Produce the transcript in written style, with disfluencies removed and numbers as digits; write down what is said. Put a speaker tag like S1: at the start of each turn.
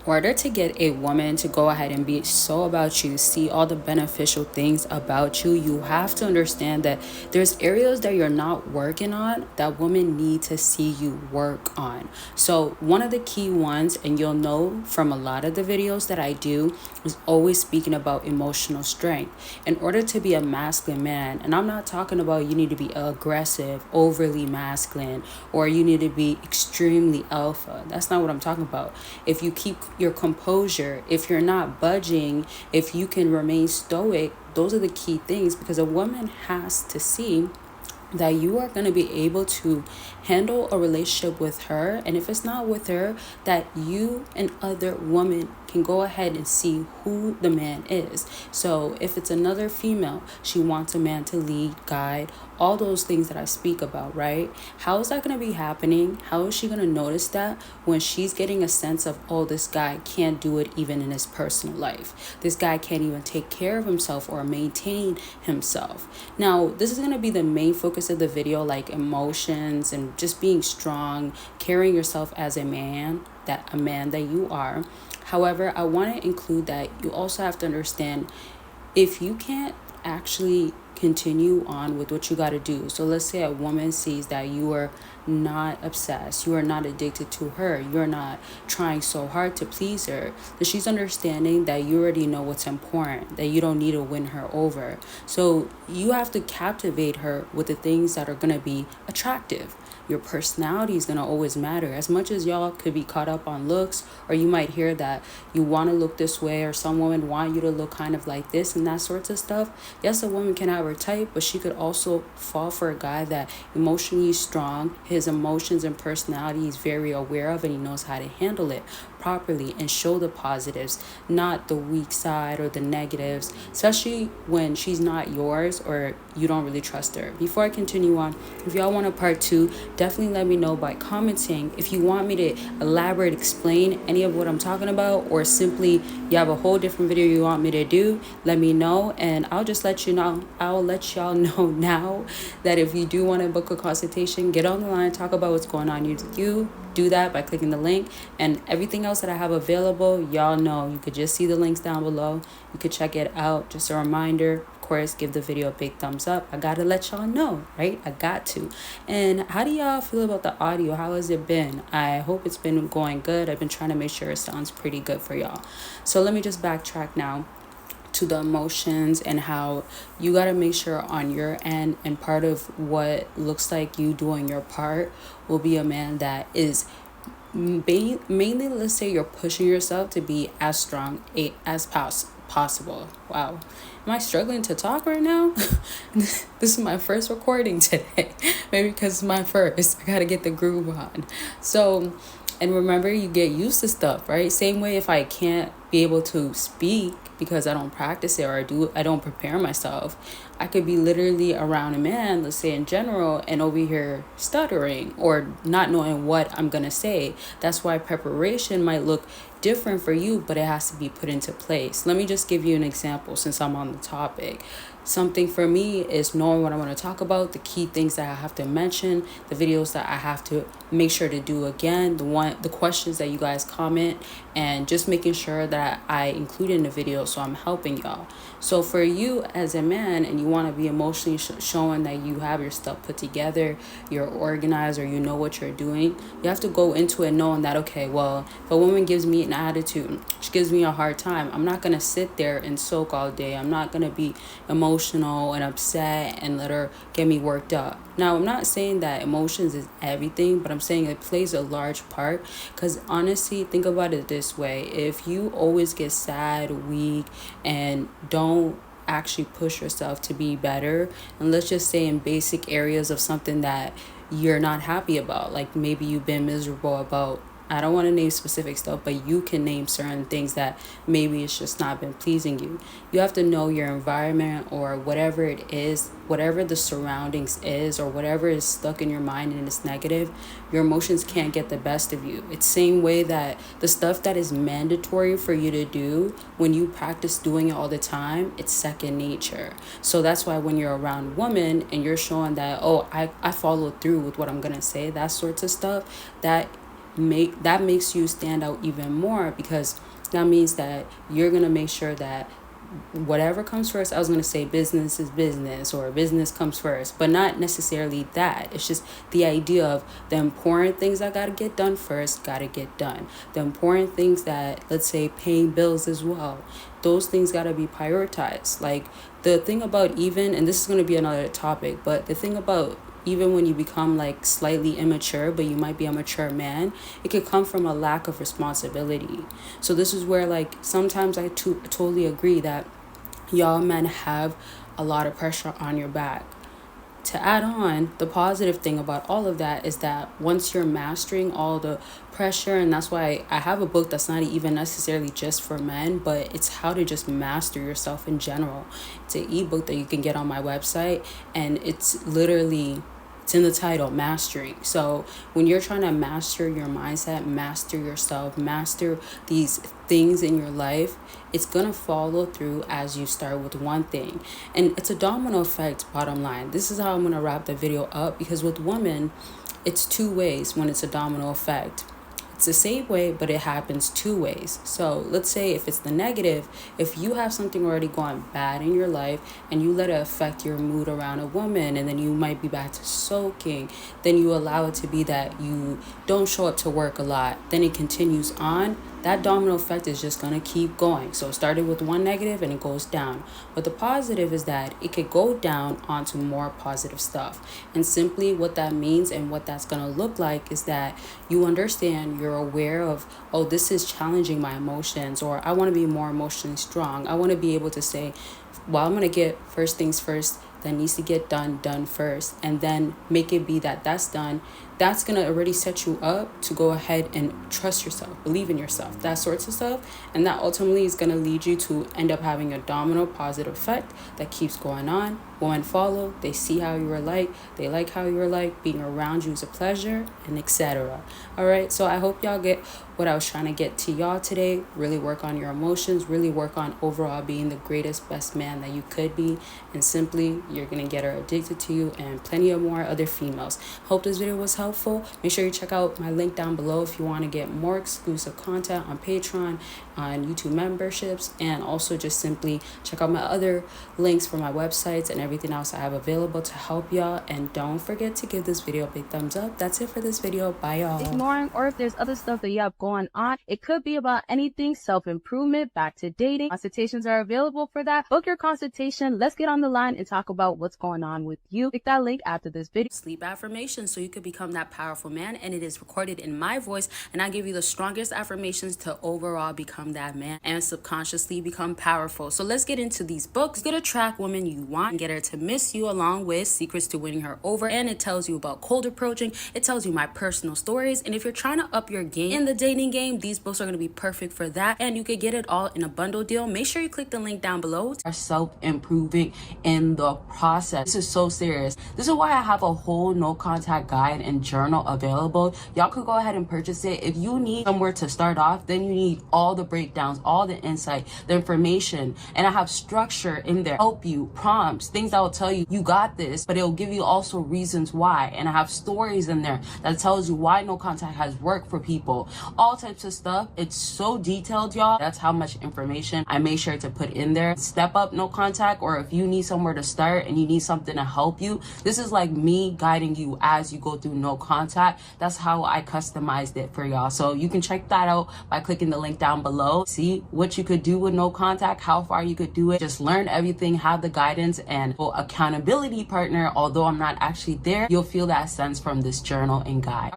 S1: order to get a woman to go ahead and be so about you, see all the beneficial things about you, you have to understand that there's areas that you're not working on that women need to see you work on. So one of the key ones, and you'll know from a lot of the videos that I do, is always speaking about emotional strength. In order to be a masculine man, and I'm not talking about you need to be aggressive, overly masculine, or you need to be extremely alpha. That's not what I'm talking about. If you keep your composure, if you're not budging, if you can remain stoic, those are the key things, because a woman has to see that you are going to be able to handle a relationship with her. And if it's not with her, that you and other women can go ahead and see who the man is. So if it's another female, she wants a man to lead, guide, all those things that I speak about, right? How is that going to be happening? How is she going to notice that when she's getting a sense of, oh, this guy can't do it even in his personal life. This guy can't even take care of himself or maintain himself. Now, this is going to be the main focus of the video, like emotions and just being strong, carrying yourself as a man that you are. However, I want to include that you also have to understand, if you can't actually continue on with what you got to do. So let's say a woman sees that you are not obsessed, you are not addicted to her, you're not trying so hard to please her, that she's understanding that you already know what's important, that you don't need to win her over. So you have to captivate her with the things that are going to be attractive. Your personality is going to always matter. As much as y'all could be caught up on looks, or you might hear that you want to look this way, or some women want you to look kind of like this and that sorts of stuff. Yes, a woman can have her type, but she could also fall for a guy that emotionally strong, his emotions and personality is very aware of, and he knows how to handle it properly and show the positives, not the weak side or the negatives, especially when she's not yours or you don't really trust her. Before I continue on, if y'all want a part 2, definitely let me know by commenting. If you want me to elaborate, explain any of what I'm talking about, or simply you have a whole different video you want me to do, let me know, and I'll just let you know. I'll let y'all know now that if you do want to book a consultation, get on the line, talk about what's going on. You do that by clicking the link, and everything else that I have available, y'all know, you could just see the links down below. You could check it out. Just a reminder, of course, give the video a big thumbs up. I gotta let y'all know, right? I got to. And how do y'all feel about the audio? How has it been? I hope it's been going good. I've been trying to make sure it sounds pretty good for y'all. So let me just backtrack now to the emotions and how you got to make sure on your end, and part of what looks like you doing your part will be a man that is mainly, let's say you're pushing yourself to be as strong as possible. Wow, am I struggling to talk right now? This is my first recording today. Maybe because it's my first, I gotta get the groove on. So, and remember, you get used to stuff, right? Same way, if I can't be able to speak because I don't practice it, or I don't prepare myself, I could be literally around a man, let's say in general, and over here stuttering or not knowing what I'm gonna say. That's why preparation might look different for you, but it has to be put into place. Let me just give you an example since I'm on the topic. Something for me is knowing what I want to talk about, the key things that I have to mention, the videos that I have to make sure to do again, the questions that you guys comment, and just making sure that I include in the video so I'm helping y'all. So for you as a man, and you want to be emotionally showing that you have your stuff put together, you're organized, or you know what you're doing, you have to go into it knowing that, okay, well, if a woman gives me an attitude, she gives me a hard time, I'm not going to sit there and soak all day. I'm not going to be emotional and upset and let her get me worked up. Now, I'm not saying that emotions is everything, but I'm saying it plays a large part, because honestly, think about it this way. If you always get sad, weak, and don't actually push yourself to be better, and let's just say in basic areas of something that you're not happy about, like maybe you've been miserable about, I don't want to name specific stuff, but you can name certain things that maybe it's just not been pleasing you. You have to know your environment, or whatever it is, whatever the surroundings is, or whatever is stuck in your mind and it's negative, your emotions can't get the best of you. It's same way that the stuff that is mandatory for you to do, when you practice doing it all the time, it's second nature. So that's why when you're around women and you're showing that, oh, I follow through with what I'm going to say, that sorts of stuff, that makes you stand out even more, because that means that you're going to make sure that whatever comes first, I was going to say business is business, or business comes first, but not necessarily that. It's just the idea of the important things that got to get done first, got to get done. The important things that, let's say, paying bills as well, those things got to be prioritized. Like the thing about, even, and this is going to be another topic, but the thing about even when you become like slightly immature, but you might be a mature man, it could come from a lack of responsibility. So this is where, like, sometimes I totally agree that y'all men have a lot of pressure on your back. To add on, the positive thing about all of that is that once you're mastering all the pressure, and that's why I have a book that's not even necessarily just for men, but it's how to just master yourself in general. It's an ebook that you can get on my website, and it's in the title, mastering. So when you're trying to master your mindset, master yourself, master these things in your life, it's going to follow through as you start with one thing. And it's a domino effect, bottom line. This is how I'm going to wrap the video up, because with women, it's two ways when it's a domino effect. It's the same way, but it happens two ways. So let's say if it's the negative, if you have something already going bad in your life and you let it affect your mood around a woman, and then you might be back to soaking, then you allow it to be that you don't show up to work a lot, then it continues on. That domino effect is just going to keep going. So it started with one negative and it goes down. But the positive is that it could go down onto more positive stuff. And simply what that means and what that's going to look like is that you understand, you're aware of, oh, this is challenging my emotions, or I want to be more emotionally strong. I want to be able to say, well, I'm going to get first things first, that needs to get done first, and then make it be that that's done. That's going to already set you up to go ahead and trust yourself, believe in yourself, that sorts of stuff. And that ultimately is going to lead you to end up having a domino positive effect that keeps going on. Women follow, they see how you are like, they like how you are like, being around you is a pleasure, and etc. All right, so I hope y'all get what I was trying to get to y'all today. Really work on your emotions, really work on overall being the greatest, best man that you could be, and simply you're going to get her addicted to you and plenty of more other females. Hope this video was helpful. Make sure you check out my link down below if you want to get more exclusive content on Patreon, on YouTube memberships, and also just simply check out my other links for my websites and everything else I have available to help y'all. And don't forget to give this video a big thumbs up. That's it for this video. Bye, y'all.
S2: Ignoring, or if there's other stuff that you have going on, it could be about anything, self-improvement, back to dating. Consultations are available for that. Book your consultation. Let's get on the line and talk about what's going on with you. Click that link after this video.
S1: Sleep affirmations so you could become that powerful man, and it is recorded in my voice, and I give you the strongest affirmations to overall become that man and subconsciously become powerful. So let's get into these books. Get attract women you want and get her to miss you, along with secrets to winning her over, and it tells you about cold approaching. It tells you my personal stories, and if you're trying to up your game in the dating game, these books are going to be perfect for that, and you could get it all in a bundle deal. Make sure you click the link down below. Are self-improving in the process. This is so serious. This is why I have a whole no contact guide and journal available. Y'all could go ahead and purchase it. If you need somewhere to start off, then you need all the breakdowns, all the insight, the information, and I have structure in there, help you, prompts, things that will tell you you got this, but it'll give you also reasons why. And I have stories in there that tells you why no contact has worked for people, all types of stuff. It's so detailed, y'all. That's how much information I made sure to put in there. Step up no contact, or if you need somewhere to start and you need something to help you, this is like me guiding you as you go through no contact. That's how I customized it for y'all. So you can check that out by clicking the link down below. See what you could do with no contact, how far you could do it. Just learn everything, have the guidance, and accountability partner. Although I'm not actually there, you'll feel that sense from this journal and guide.